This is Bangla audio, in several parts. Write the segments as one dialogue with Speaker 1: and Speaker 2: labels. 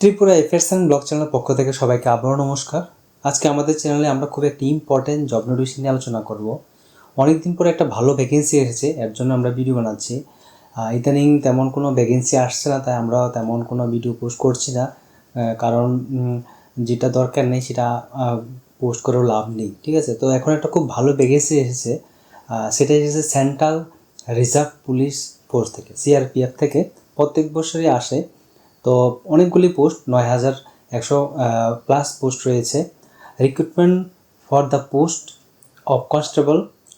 Speaker 1: ত্রিপুরা এফেয়ার্স অ্যান্ড ব্লগ চ্যানেলের পক্ষ থেকে সবাইকে আবারও নমস্কার। আজকে আমাদের চ্যানেলে আমরা খুব একটি ইম্পর্টেন্ট জব নোটিফিকেশন নিয়ে আলোচনা করব। অনেকদিন পরে একটা ভালো ভ্যাকেন্সি এসেছে, এর জন্য আমরা ভিডিও বানাচ্ছি। ইদানিং তেমন কোনো ভ্যাকেন্সি আসছে না, তাই আমরা তেমন কোনো ভিডিও পোস্ট করছি না, কারণ যেটা দরকার নেই সেটা পোস্ট করেও লাভ নেই, ঠিক আছে। তো এখন একটা খুব ভালো ভ্যাকেন্সি এসেছে, সেটা এসেছে সেন্ট্রাল রিজার্ভ পুলিশ ফোর্স থেকে, সিআরপিএফ থেকে। প্রত্যেক বছরই আসে। তো অনেকগুলি পোস্ট, ৯,১০০ প্লাস পোস্ট রয়েছে। Recruitment for the post of constable,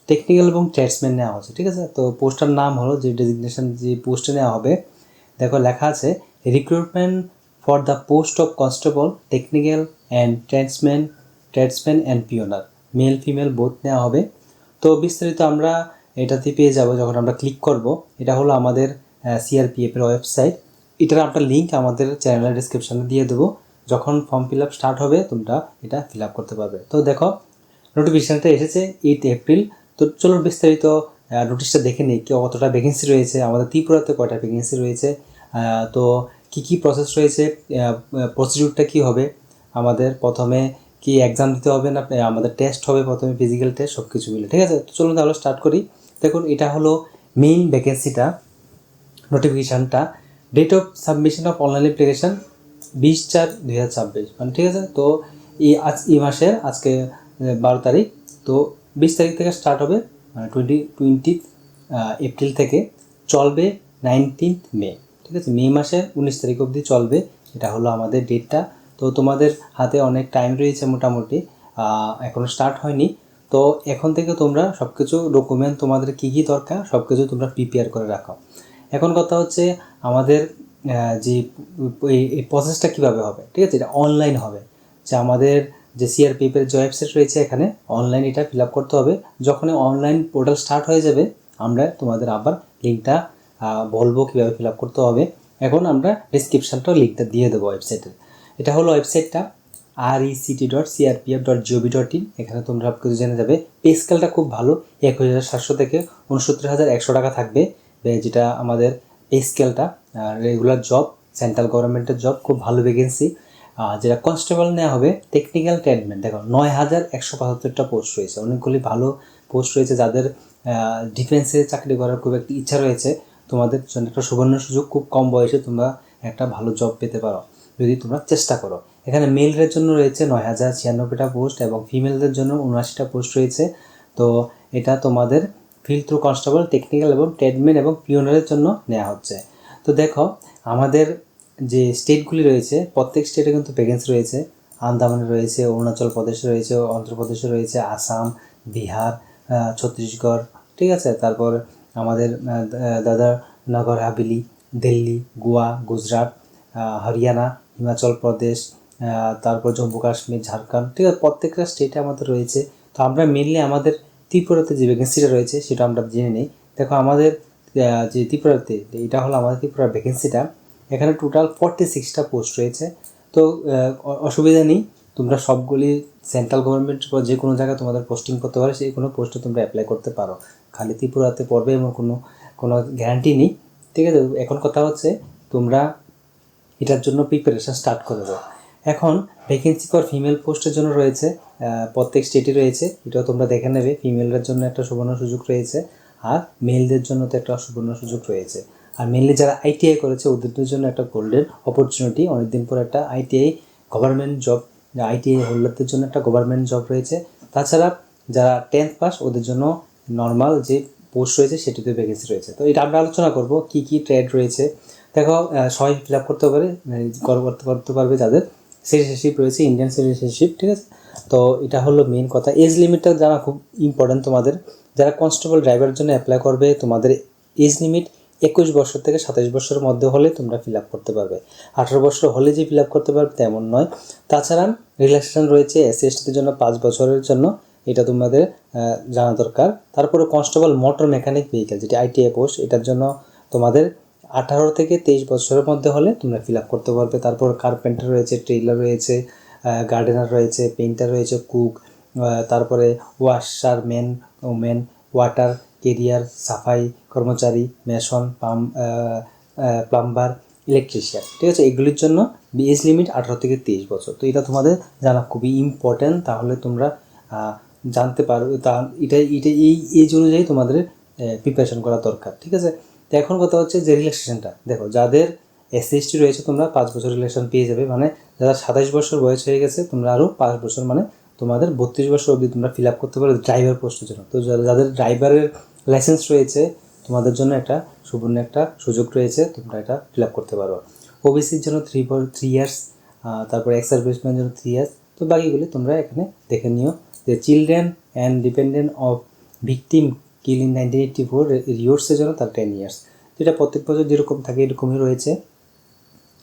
Speaker 1: technical এবং ট্রেডসম্যান নেওয়া হচ্ছে, ঠিক আছে। তো পোস্টার নাম হলো, যে ডেজিগনেশন যে পোস্টে নেওয়া হবে, দেখো লেখা আছে recruitment for the post of constable, technical and tradesman and Payoneer, male female both নেওয়া হবে। তো বিস্তারিত আমরা এটাতে পেয়ে যাব যখন আমরা ক্লিক করব। এটা হলো আমাদের সিআরপিএফের ওয়েবসাইট। এটার একটা লিঙ্ক আমাদের চ্যানেলের ডিসক্রিপশানে দিয়ে দেবো। যখন ফর্ম ফিল আপ স্টার্ট হবে তোমরা এটা ফিল আপ করতে পারবে। তো দেখো নোটিফিকেশানটা এসেছে 8 এপ্রিল। তো চলো বিস্তারিত নোটিশটা দেখে নিই, কতটা ভ্যাকেন্সি রয়েছে, আমাদের ত্রিপুরাতে কয়টা ভ্যাকেন্সি রয়েছে, তো কী প্রসেস রয়েছে, প্রসিডিউরটা কী হবে, আমাদের প্রথমে কি এক্সাম দিতে হবে না আমাদের টেস্ট হবে, প্রথমে ফিজিক্যাল টেস্ট, সব কিছু মিলে, ঠিক আছে। তো চলুন তাহলে স্টার্ট করি। দেখুন এটা হলো মেইন ভ্যাকেন্সিটা, নোটিফিকেশানটা। Date of submission of online application 20/4/2026, মানে ঠিক আছে। তো এই মাসের আজকে 12 তারিখ। তো 20 তারিখ থেকে স্টার্ট হবে, মানে 20 এপ্রিল থেকে চলবে 19 মে, ঠিক আছে। মে মাসের 19 তারিখ অবধি চলবে, এটা হলো আমাদের ডেটটা। তো তোমাদের হাতে অনেক টাইম রয়েছে, মোটামুটি এখনও স্টার্ট হয়নি। তো এখন থেকে তোমরা সব কিছু ডকুমেন্ট, তোমাদের কী কী দরকার সব কিছু তোমরা প্রিপেয়ার করে রাখো। এখন কথা হচ্ছে আমাদের যে এই প্রসেসটা কীভাবে হবে, ঠিক আছে। এটা অনলাইন হবে, যে আমাদের যে সিআরপিএফের যে ওয়েবসাইট রয়েছে এখানে অনলাইন এটা ফিল আপ করতে হবে। যখন অনলাইন পোর্টাল স্টার্ট হয়ে যাবে আমরা তোমাদের আবার লিঙ্কটা বলবো কীভাবে ফিল আপ করতে হবে। এখন আমরা ডিসক্রিপশানটাও লিঙ্কটা দিয়ে দেবো ওয়েবসাইটের। এটা হলো ওয়েবসাইটটা rect.crpf.gov.in। এখানে তোমরা সব কিছু জেনে যাবে। পে স্কেলটা খুব ভালো, 21,700 থেকে 69,100 টাকা থাকবে, যেটা আমাদের পে স্কেলটা। রেগুলার জব, সেন্ট্রাল গভর্নমেন্টের জব, খুব ভালো ভ্যাকেন্সি। যেটা কনস্টেবল নেওয়া হবে, টেকনিক্যাল ট্রেডম্যান, দেখো 9,175টা পোস্ট রয়েছে, অনেকগুলি ভালো পোস্ট রয়েছে। যাদের ডিফেন্সে চাকরি করার খুব একটি ইচ্ছা রয়েছে, তোমাদের জন্য একটা সুবর্ণ সুযোগ। খুব কম বয়সে তোমরা একটা ভালো জব পেতে পারো যদি তোমরা চেষ্টা করো। এখানে মেলদের জন্য রয়েছে 9,096টা পোস্ট এবং ফিমেলদের জন্য 79টা পোস্ট রয়েছে। তো এটা তোমাদের ফিল্ড থ্রু কনস্টেবল, টেকনিক্যাল এবং ট্রেডম্যান এবং পিওনারের জন্য নেওয়া হচ্ছে। তো দেখো আমাদের যে স্টেটগুলি রয়েছে, প্রত্যেক স্টেটে কিন্তু ভ্যাকেন্সি রয়েছে। আন্দামানে রয়েছে, অরুণাচল প্রদেশে রয়েছে, অন্ধ্রপ্রদেশে রয়েছে, আসাম, বিহার, ছত্তিশগড়, ঠিক আছে। তারপর আমাদের দাদর নগর হাভেলি, দিল্লি, গোয়া, গুজরাট, হরিয়ানা, হিমাচল প্রদেশ, তারপর জম্মু কাশ্মীর, ঝাড়খণ্ড, ঠিক আছে। প্রত্যেকটা স্টেটে আমাদের রয়েছে। তো আমরা মেনলি আমাদের ত্রিপুরাতে যে ভ্যাকেন্সিটা রয়েছে সেটা আমরা জেনে নিই। দেখো আমাদের যে ত্রিপুরাতে, এটা হলো আমাদের ত্রিপুরার ভ্যাকেন্সিটা। এখানে টোটাল 46টা পোস্ট রয়েছে। তো অসুবিধা নেই, তোমরা সবগুলি সেন্ট্রাল গভর্নমেন্ট বা যে কোনো জায়গায় তোমাদের পোস্টিং করতে পারো, সেই কোনো পোস্টে তোমরা অ্যাপ্লাই করতে পারো। খালি ত্রিপুরাতে পড়বে এমন কোনো গ্যারান্টি নেই, ঠিক আছে। এখন কথা হচ্ছে তোমরা এটার জন্য প্রিপারেশান স্টার্ট করে দাও। এখন ভ্যাকেন্সি ফর ফিমেল পোস্টের জন্য রয়েছে, প্রত্যেক স্টেটে রয়েছে, এটাও তোমরা দেখে নেবে। ফিমেলদের জন্য একটা সুবর্ণ সুযোগ রয়েছে, আর মেলদের জন্য তো একটা সুবর্ণ সুযোগ রয়েছে। আর মেনলি যারা আইটিআই করেছে ওদের জন্য একটা গোল্ডেন অপরচুনিটি, অনেকদিন পর একটা আইটিআই গভর্নমেন্ট জব, আইটিআই হোল্ডারদের জন্য একটা গভর্নমেন্ট জব রয়েছে। তাছাড়া যারা 10th পাস ওদের জন্য নর্মাল যে পোস্ট রয়েছে সেটিতে ভ্যাকেন্সি রয়েছে। তো এটা আমরা আলোচনা করব কী কী ট্রেড রয়েছে। দেখো সবাই ফিল আপ করতে পারে, করতে পারবে যাদের সিটিজেনশিপ রয়েছে, ইন্ডিয়ান সিটিজেনশিপ, ঠিক আছে। তো এটা হলো মেন কথা। এজ লিমিটটা জানা খুব ইম্পর্ট্যান্ট তোমাদের। যারা কনস্টেবল ড্রাইভারের জন্য অ্যাপ্লাই করবে তোমাদের এজ লিমিট 21 বছর থেকে 27 বছরের মধ্যে হলে তোমরা ফিল আপ করতে পারবে। 18 বছর হলে যে ফিল আপ করতে পারবে তেমন নয়। তাছাড়া রিল্যাক্সেশন রয়েছে এসসি এসটিদের জন্য 5 বছরের জন্য, এটা তোমাদের জানা দরকার। তারপরে কনস্টেবল মোটর মেকানিক ভেহিক্যাল, যেটি আইটিআই পোস্ট, এটার জন্য তোমাদের 18 থেকে 23 বছরের মধ্যে হলে তোমরা ফিল আপ করতে পারবে। তারপর কার্পেন্টার রয়েছে, টেইলার রয়েছে, গার্ডেনার রয়েছে, পেইন্টার রয়েছে, কুক, তারপরে ওয়াশারম্যান, ওমেন, ওয়াটার কেরিয়ার, সাফাই কর্মচারী, মেশন, প্লাম্বার, ইলেকট্রিশিয়ান, ঠিক আছে। এগুলির জন্য এজ লিমিট 18 থেকে 23 বছর। তো এটা তোমাদের জানা খুবই ইম্পর্ট্যান্ট, তাহলে তোমরা জানতে পারবে, তা এটা এই এজ অনুযায়ী তোমাদের প্রিপারেশন করা দরকার, ঠিক আছে। তো এখন কথা হচ্ছে যে রিল্যাক্সেশনটা দেখো, যাদের SC/ST রয়েছে তোমরা 5 বছর রিল্যাক্সেশন পেয়ে যাবে, মানে যারা 27 বছর বয়স হয়ে গেছে তোমরা আরও 5 বছর, মানে তোমাদের 32 বছর অবধি তোমরা ফিল আপ করতে পারো ড্রাইভার পোস্টের জন্য। তো যাদের ড্রাইভারের লাইসেন্স রয়েছে তোমাদের জন্য একটা সুবর্ণ একটা সুযোগ রয়েছে, তোমরা এটা ফিল আপ করতে পারো। ওবিসির জন্য 3 ইয়ার্স, তারপরে এক্স সার্ভিসম্যানের জন্য 3 ইয়ার্স। তো বাকিগুলি তোমরা এখানে দেখে নিও যে children and dependent of victim kill in 1984 রিওর্সের জন্য তার 10 ইয়ার্স। যেটা প্রত্যেক বছর যেরকম থাকে এরকমই রয়েছে,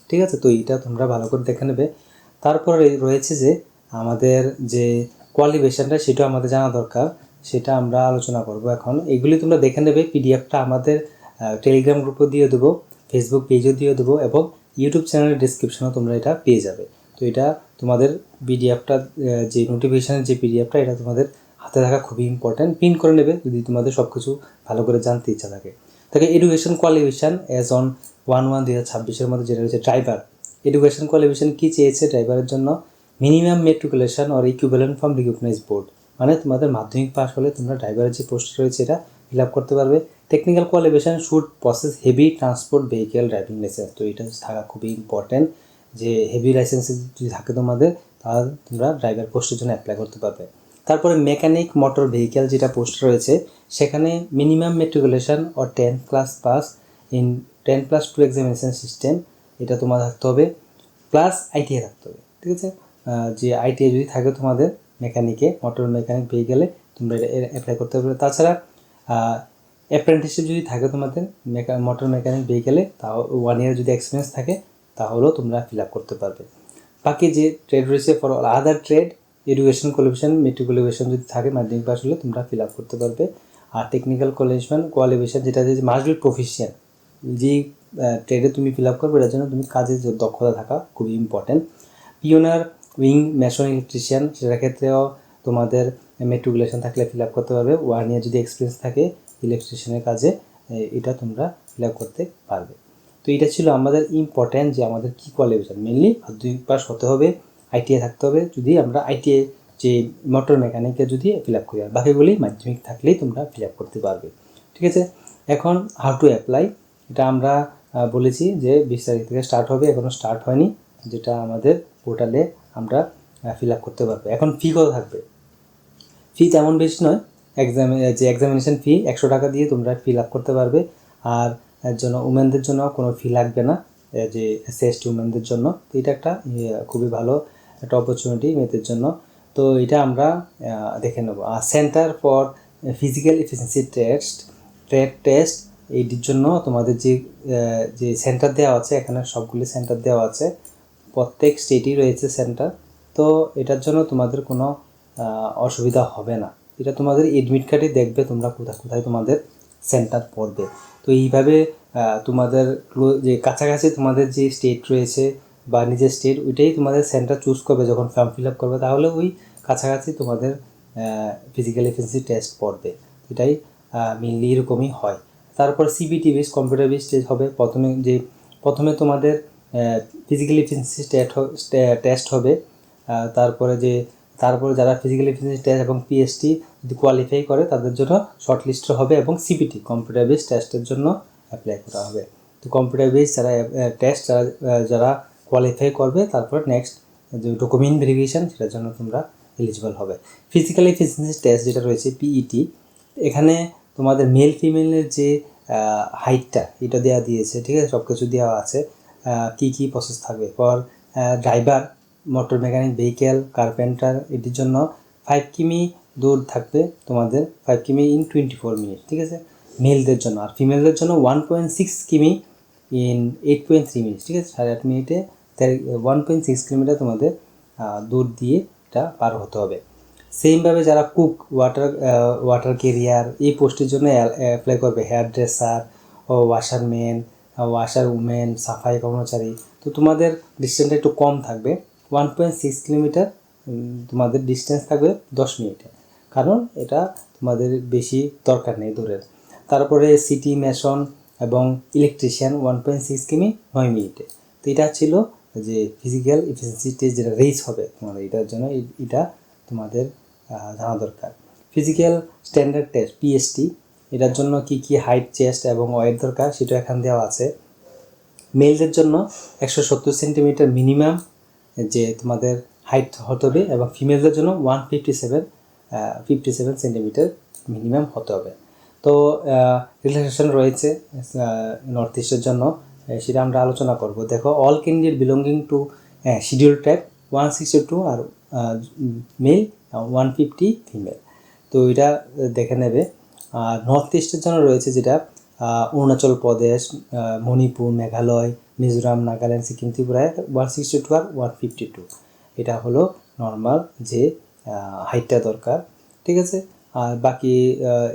Speaker 1: ঠিক আছে। তো এইটা তোমরা ভালো করে দেখে নেবে। তারপরে রয়েছে যে আমাদের যে কোয়ালিফিকেশানটা, সেটা আমাদের জানা দরকার, সেটা আমরা আলোচনা করব এখন। এগুলি তোমরা দেখে নেবে, পিডিএফটা আমাদের টেলিগ্রাম গ্রুপে দিয়ে দেবো, ফেসবুক পেজও দিয়ে দেবো, এবং ইউটিউব চ্যানেলের ডিসক্রিপশনেও তোমরা এটা পেয়ে যাবে। তো এটা তোমাদের পিডিএফটা, যে নোটিফিকেশানের যে পিডিএফটা, এটা তোমাদের হাতে থাকা খুবই ইম্পর্ট্যান্ট। প্রিন্ট করে নেবে যদি তোমাদের সব কিছু ভালো করে জানতে ইচ্ছা থাকে। তাকে এডুকেশন কোয়ালিফিকেশান অ্যাজ অন 1/1/2026 মধ্যে যেটা রয়েছে ড্রাইভার। এডুকেশন কোয়ালিফিকেশান কী চেয়েছে ড্রাইভারের জন্য? Minimum matriculation or equivalent from recognised board, মানে তোমাদের মাধ্যমিক পাস হলে তোমরা ড্রাইভারের যে পোস্ট রয়েছে এটা ফিল আপ করতে পারবে। Technical qualification should process heavy transport vehicle driving licence. তো এটা থাকা খুবই ইম্পর্ট্যান্ট, যে হেভি লাইসেন্স যদি থাকে তোমাদের, তাহলে তোমরা ড্রাইভার পোস্টের জন্য অ্যাপ্লাই করতে পারবে। তারপরে মেকানিক মোটর ভেহিকেল যেটা পোস্ট রয়েছে, সেখানে minimum matriculation or 10 class pass in 10+2 examination system, এটা তোমার থাকতে হবে, প্লাস ITI থাকতে হবে, ঠিক আছে। যে ITI যদি থাকে তোমাদের মেকানিকে, মোটর মেকানিক ভেহিকেলে, তোমরা এটা অ্যাপ্লাই করতে পারবে। তাছাড়া অ্যাপ্রেন্টিসশিপ যদি থাকে তোমাদের মোটর মেকানিক ভেহিকেলে, তাও 1 ইয়ার যদি এক্সপিরিয়েন্স থাকে, তাহলেও তোমরা ফিল আপ করতে পারবে। বাকি যে ট্রেড রয়েছে, for other trade education qualification matriculation যদি থাকে মাধ্যমিক পাস হলে তোমরা ফিল আপ করতে পারবে। আর টেকনিক্যাল কোয়ালিফিকেশন যেটা যে মাস্ট বি প্রফিশিয়েন্ট, যে ট্রেডে তুমি ফিল আপ করবে এটার জন্য তুমি কাজের দক্ষতা থাকা খুবই important. Payoneer wing mason electrician, সেটার ক্ষেত্রেও তোমাদের মেট্রিকুলেশন থাকলে ফিল আপ করতে পারবে। 1 ইয়ার যদি এক্সপিরিয়েন্স থাকে ইলেকট্রিশিয়ানের কাজে, এটা তোমরা ফিল আপ করতে পারবে। তো এটা ছিল আমাদের ইম্পর্ট্যান্ট, যে আমাদের কী কোয়ালিফিকেশান, মেনলি মাধ্যমিক পাস হতে হবে, ITI থাকতে হবে, যদি আমরা ITI যে মোটর মেকানিকে যদি ফিল আপ করি, আর বাকিগুলি মাধ্যমিক থাকলেই তোমরা ফিল আপ করতে পারবে, ঠিক আছে। এখন হাউ টু অ্যাপ্লাই, এটা আমরা বলেছি যে 20 তারিখ থেকে স্টার্ট হবে, এখনও স্টার্ট হয়নি, যেটা আমাদের পোর্টালে আমরা ফিল আপ করতে পারবো। এখন ফি কত থাকবে? ফি তেমন বেশি নয়, এক্সামিনেশন ফি 100 টাকা দিয়ে তোমরা ফিল আপ করতে পারবে। আর এর জন্য উমেনদের জন্য কোনো ফি লাগবে না, যে SC/ST উমেনদের জন্য। তো এটা একটা খুবই ভালো একটা অপরচুনিটি মেয়েদের জন্য। তো এটা আমরা দেখে নেব। আর centre for physical efficiency test এইটির জন্য তোমাদের যে সেন্টার দেওয়া আছে, এখানে সবগুলি সেন্টার দেওয়া আছে, প্রত্যেক স্টেটই রয়েছে সেন্টার। তো এটার জন্য তোমাদের কোনো অসুবিধা হবে না। এটা তোমাদের এডমিট কার্ডে দেখবে তোমরা কোথায় কোথায় তোমাদের সেন্টার পড়বে। তো এইভাবে তোমাদের যে কাছাকাছি তোমাদের যে স্টেট রয়েছে বা নিজের স্টেট, ওইটাই তোমাদের সেন্টার চুজ করবে যখন ফর্ম ফিল আপ করবে, তাহলে ওই কাছাকাছি তোমাদের ফিজিক্যাল এফিসিয়েন্সি টেস্ট পড়বে। এটাই মেনলি এরকমই হয়। তারপর CBT base computer base test হবে। প্রথমে তোমাদের ফিজিক্যাল এফিসিয়েন্সি টেস্ট হবে, তারপরে যারা ফিজিক্যাল এফিসিয়েন্সি টেস্ট এবং PST যদি কোয়ালিফাই করে তাদের জন্য শর্ট লিস্ট হবে, এবং CBT কম্পিউটার বেস টেস্টের জন্য অ্যাপ্লাই করা হবে। তো কম্পিউটার বেস যারা কোয়ালিফাই করবে, তারপর নেক্সট যে ডকুমেন্ট ভেরিফিকেশান, সেটার জন্য তোমরা এলিজিবল হবে। ফিজিক্যাল এফিসিয়েন্সি টেস্ট যেটা রয়েছে PET, এখানে তোমাদের মেল ফিমেলের যে হাইটটা এটা দিয়েছে, ঠিক আছে, সব কিছু দেওয়া আছে, কী প্রসেস থাকবে। For driver, motor mechanic vehicle, carpenter, এটির জন্য 5 কিমি দূর থাকবে তোমাদের, 5 কিমি ইন 24 মিনিট, ঠিক আছে, মেলদের জন্য। আর ফিমেলদের জন্য 1.6 কিমি ইন 8.3 মিনিট, ঠিক আছে, 8.5 মিনিটে 1.6 কিলোমিটার তোমাদের দূর দিয়ে এটা পার হতে হবে। সেমভাবে যারা কুক, ওয়াটার ক্যারিয়ার এই পোস্টের জন্য অ্যাপ্লাই করবে, হেয়ার ড্রেসার ও ওয়াশারম্যান, ওয়াশার উমেন, সাফাই কর্মচারী, তো তোমাদের ডিস্টেন্সটা একটু কম থাকবে, 1.6 কিলোমিটার তোমাদের ডিস্টেন্স থাকবে 10 মিনিটে, কারণ এটা তোমাদের বেশি দরকার নেই দূরের। তারপরে সিটি মেশন এবং ইলেকট্রিশিয়ান 1.6 কিমি 9 মিনিটে। তো এটা ছিল যে ফিজিক্যাল এফিসিয়েন্সি টেস্ট যেটা রেস হবে তোমাদের, এটার জন্য এটা তোমাদের জানা দরকার। ফিজিক্যাল স্ট্যান্ডার্ড টেস্ট পিএসটি, এটার জন্য কি কি হাইট, চেস্ট এবং ওয়েট দরকার সেটা এখানে দেওয়া আছে। মেলদের জন্য 170 সেন্টিমিটার মিনিমাম যে তোমাদের হাইট হতে হবে, এবং ফিমেলদের জন্য 157 সেন্টিমিটার মিনিমাম হতে হবে। তো রিল্যাক্সেশন রয়েছে নর্থ ইস্টের জন্য, সেটা আমরা আলোচনা করব। দেখো, all candidate belonging to schedule type 162 আর মেল 150 ফিমেল। তো এটা দেখে নেবে। আর নর্থ ইস্টের জন্য রয়েছে যেটা অরুণাচল প্রদেশ, মণিপুর, মেঘালয়, মিজোরাম, নাগাল্যান্ড, সিকিম, ত্রিপুরায় 162 আর 152। এটা হলো নর্মাল যে হাইটটা দরকার, ঠিক আছে। আর বাকি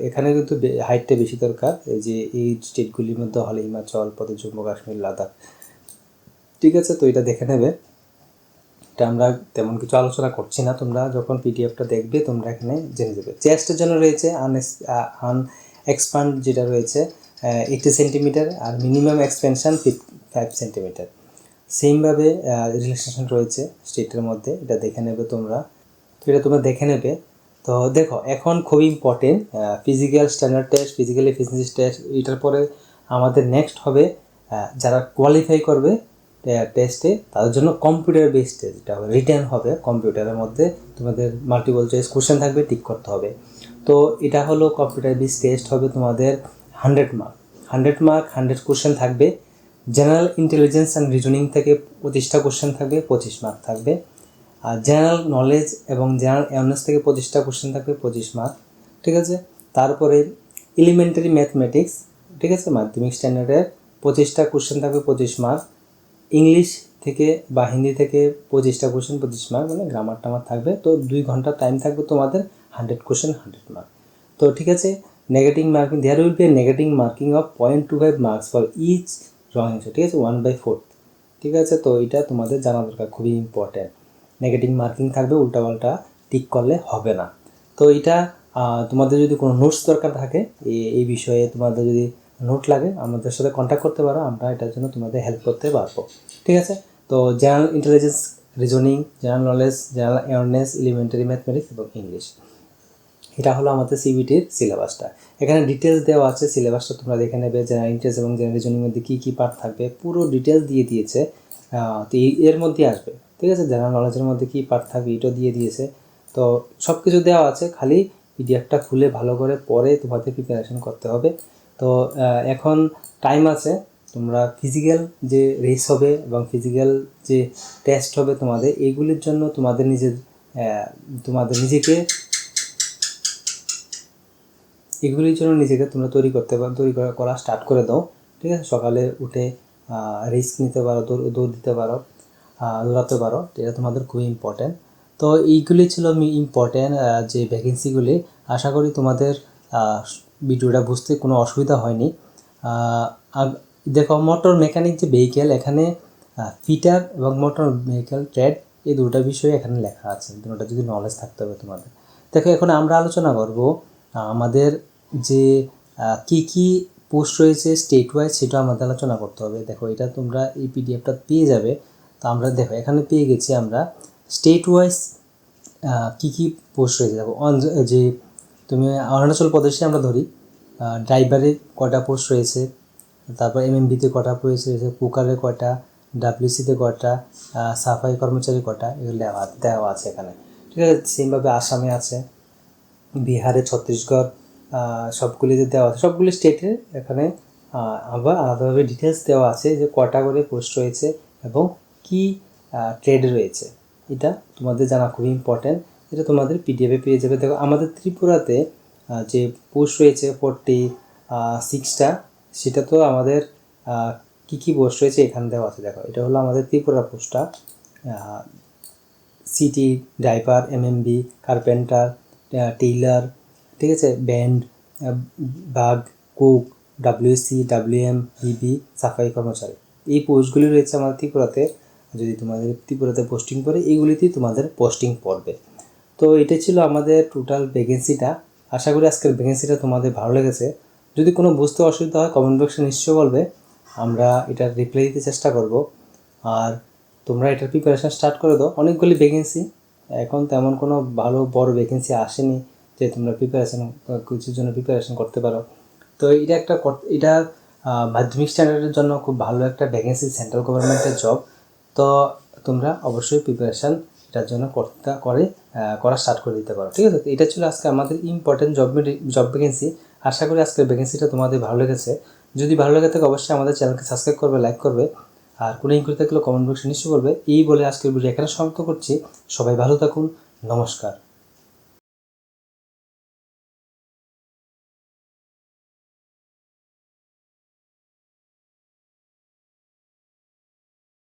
Speaker 1: এখানে কিন্তু হাইটটা বেশি দরকার, যে এই স্টেটগুলির মধ্যে হলে হিমাচল প্রদেশ, জম্মু কাশ্মীর, লাদাখ, ঠিক আছে। তো এটা দেখে নেবে, এটা আমরা তেমন কিছু আলোচনা করছি না, তোমরা যখন পিডিএফটা দেখবে তোমরা এখানে জেনে যাবে। চেস্টের জন্য রয়েছে এক্সপান্ড যেটা রয়েছে 80 সেন্টিমিটার আর মিনিমাম এক্সপেনশন 5 সেন্টিমিটার। সেমভাবে রিল্যাক্সেশন রয়েছে স্টেটের মধ্যে, এটা দেখে নেবে তোমরা। তো এটা তোমরা দেখে নেবে। তো দেখো, এখন খুবই important physical standard test, physical efficiency test. এটার পরে আমাদের নেক্সট হবে যারা কোয়ালিফাই করবে টেস্টে তাদের জন্য কম্পিউটার বেসড টেস্ট, যেটা হবে রিটেন হবে কম্পিউটারের মধ্যে, তোমাদের মাল্টিপল চয়েস কোশ্চেন থাকবে, টিক করতে হবে। তো এটা হলো কম্পিউটার বেসড টেস্ট, হবে তোমাদের 100 মার্ক, 100 কোশ্চেন থাকবে। জেনারেল ইন্টেলিজেন্স অ্যান্ড রিজনিং থেকে 25টা কোশ্চেন থাকবে, 25 মার্ক থাকবে। আর জেনারেল নলেজ এবং জেনারেল অ্যাওয়ারনেস থেকে 25টা কোশ্চেন থাকবে, 25 মার্ক, ঠিক আছে। তারপরে এলিমেন্টারি ম্যাথমেটিক্স, ঠিক আছে, মাধ্যমিক স্ট্যান্ডার্ডের 25টা কোশ্চেন থাকবে, 25 মার্ক। ইংলিশ থেকে বা হিন্দি থেকে 25টা কোশ্চেন, 25 মার্ক, মানে গ্রামার টামার থাকবে। তো 2 ঘন্টা টাইম থাকবে তোমাদের, 100 কোশ্চেন, 100 মার্ক। তো ঠিক আছে, negative marking, there will be a negative marking of 0.25 marks for each wrong answer, ঠিক আছে, 1/4, ঠিক আছে। তো এটা তোমাদের জানা দরকার, খুবই ইম্পর্ট্যান্ট। নেগেটিভ মার্কিং থাকবে, উল্টাপাল্টা টিক করলে হবে না। তো এটা তোমাদের যদি কোনো নোটস দরকার থাকে এই বিষয়ে, তোমাদের যদি নোট লাগে আমাদের সাথে কন্ট্যাক্ট করতে পারো, আমরা এটার জন্য তোমাদের হেল্প করতে পারবো, ঠিক আছে। তো general intelligence, reasoning, general knowledge, general awareness, elementary mathematics এবং ইংলিশ, এটা হলো আমাদের সিবিটির সিলেবাসটা। এখানে ডিটেলস দেওয়া আছে, সিলেবাসটা তোমরা দেখে নেবে। জেনারেল ইন্টারেস্ট এবং জেনারেল রিজনিংয়ের মধ্যে কী কী পার্ট থাকবে পুরো ডিটেলস দিয়ে দিয়েছে। তো এর মধ্যে আসবে, ঠিক আছে। জেনারেল নলেজের মধ্যে কী পার্ট থাকবে এটাও দিয়ে দিয়েছে। তো সব কিছু দেওয়া আছে, খালি পিডিএফটা খুলে ভালো করে পরে তোমাদের প্রিপারেশন করতে হবে। তো এখন টাইম আছে, তোমরা ফিজিক্যাল যে রেস হবে এবং ফিজিক্যাল যে টেস্ট হবে তোমাদের, এইগুলির জন্য তোমাদের নিজেকে তোমরা তৈরি করা স্টার্ট করে দাও, ঠিক আছে। সকালে উঠে রিস্ক নিতে পারো, দৌড় দিতে পারো, দৌড়াতে পারো, এটা তোমাদের খুবই ইম্পর্ট্যান্ট। তো এইগুলি ছিল ইম্পর্ট্যান্ট যে ভ্যাকেন্সিগুলি। আশা করি তোমাদের ভিডিওটা বুঝতে কোনো অসুবিধা হয়নি। দেখো, মোটর মেকানিক যে ভেহিকেল, এখানে ফিটার এবং মোটর ভেহিকেল ট্রেড, এই দুটো বিষয়ে এখানে লেখা আছে, দুটোটা যদি নলেজ থাকতে হবে তোমাদের। দেখো, এখন আমরা আলোচনা করব আমাদের যে কি কি পোস্ট রয়েছে স্টেট ওয়াইজ, সেটা আমাদের আলোচনা করতে হবে। দেখো, এটা তোমরা এই পিডিএফটা পেয়ে যাবে। তো আমরা দেখো এখানে পেয়ে গেছি আমরা স্টেট ওয়াইজ কী কী পোস্ট রয়েছে। দেখো, যে তুমি অরুণাচল প্রদেশে আমরা ধরি, ড্রাইভারের কটা পোস্ট রয়েছে, তারপর এমএমবিতে কটা পোস্ট রয়েছে, কুকারের কটা, ডাব্লিউসিতে কটা, সাফাই কর্মচারী কটা, এগুলো দেওয়া আছে এখানে, ঠিক আছে। সেমভাবে আসামে আছে, বিহারে, ছত্তিশগড়, সবগুলিতে দেওয়া আছে, সবগুলি স্টেটের এখানে আবার আলাদাভাবে ডিটেলস দেওয়া আছে যে কটা করে পোস্ট রয়েছে এবং কি ট্রেড রয়েছে। এটা তোমাদের জানা খুবই ইম্পর্ট্যান্ট, এটা তোমাদের পিডিএফে পেয়ে যাবে। দেখো, আমাদের ত্রিপুরাতে যে পোস্ট রয়েছে 46টা, সেটা তো আমাদের কী কী পোস্ট রয়েছে এখানে দেওয়া আছে। দেখো, এটা হলো আমাদের ত্রিপুরা পোস্টটা, CT, driver, MMB, carpenter, tailor, ঠিক আছে, ব্যান্ড, বাগ, কুক, ডাব্লিউসি, ডাব্লিউএম, বিবি, সাফাই কর্মচারী, এই পোস্টগুলি রয়েছে আমাদের ত্রিপুরাতে। যদি তোমাদের ত্রিপুরাতে পোস্টিং পড়ে, এইগুলিতেই তোমাদের পোস্টিং পড়বে। তো এটা ছিল আমাদের টোটাল ভ্যাকেন্সিটা। আশা করি আজকের ভ্যাকেন্সিটা তোমাদের ভালো লেগেছে। যদি কোনো বুঝতে অসুবিধা হয় কমেন্ট বক্সে নিশ্চয়ই বলবে, আমরা এটার রিপ্লাই দিতে চেষ্টা করব। আর তোমরা এটার প্রিপারেশান স্টার্ট করে দাও। অনেকগুলি ভ্যাকেন্সি, এখন তেমন কোনো ভালো বড় ভ্যাকেন্সি আসেনি যে তোমরা কিছুর জন্য প্রিপারেশান করতে পারো। তো এটা মাধ্যমিক স্ট্যান্ডার্ডের জন্য খুব ভালো একটা ভ্যাকেন্সি, সেন্ট্রাল গভর্নমেন্টের জব। তো তোমরা অবশ্যই প্রিপারেশান এটার জন্য করা স্টার্ট করে দিতে পারো। ঠিক আছে, তো এটা ছিল আজকে আমাদের ইম্পর্টেন্ট জব ভ্যাকেন্সি। আশা করি আজকের ভ্যাকেন্সিটা তোমাদের ভালো লেগেছে। যদি ভালো লেগে থাকে অবশ্যই আমাদের চ্যানেলকে সাবস্ক্রাইব করবে, লাইক করবে, আর কোনো ইনকোয়ারি থাকলে কমেন্ট বক্সে নিশ্চয়ই বলবে। এই বলে আজকের ভিডিও এখানে সমাপ্ত করছি। সবাই ভালো থাকুন, নমস্কার।